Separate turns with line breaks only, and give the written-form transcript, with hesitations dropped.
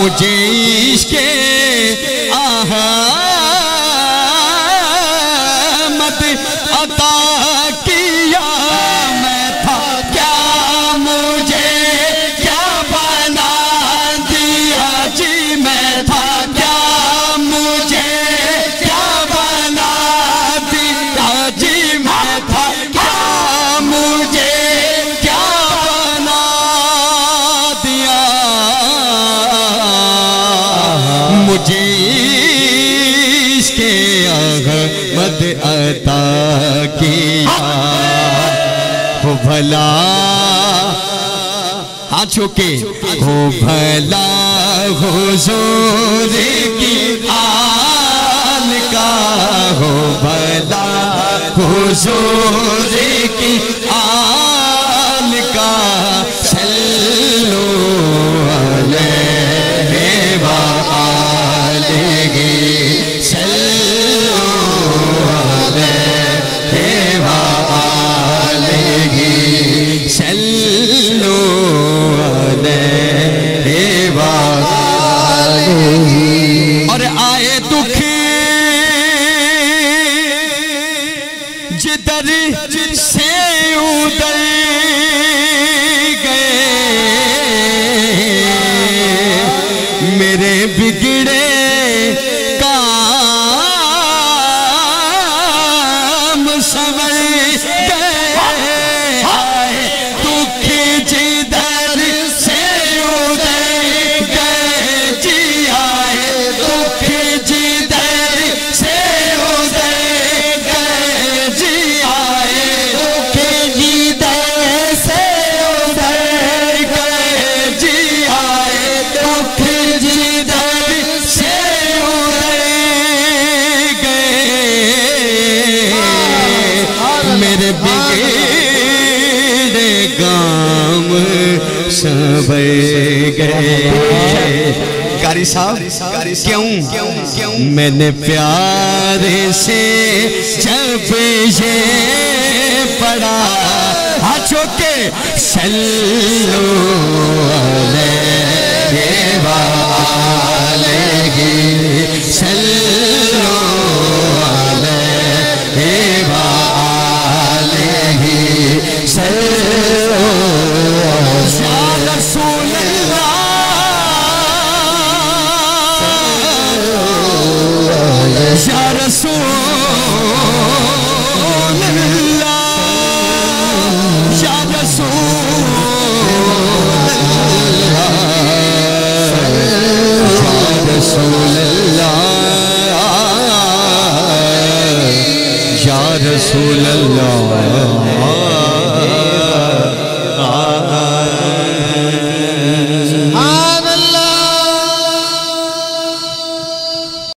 मुझे इश्क़े अहमद अता किया। मैं था क्या, मुझे क्या बना दिया जी। मैं था क्या, मुझे क्या बना दिया जी। मैं था क्या, मुझे क्या बना दिया। मुझे इसके अहमद अता किया। हो भला हाथ छूके, हो भला हुजूर की आल का। हो भला हुजूर की आल का। सल्लु अलैहि व आलिहि, सल्लु अलैहि व आलिहि, सल्लु अलैहि व आलिहि। और आए दुख जिधर से उधर गए, मेरे बिगड़े काम संवर गए। आए दुख जिधर से उधर गए जी। आए दुख जिधर से उधर गए जी। आए दुख जिधर से उधर गए जी। आए दुख जिधर से उधर गए, मेरे बिगड़े काम संवर गए। कारी साहब क्यों मैंने प्यार से जब ये पढ़ा। हाथों के सल्लु अलैहि व आलिहि, सल्लु अलैहि व आलिहि, सल्लु या रसूल अल्लाह, या रसूल अल्लाह, या रसूल अल्लाह, या रसूल अल्लाह, या रसूल अल्लाह।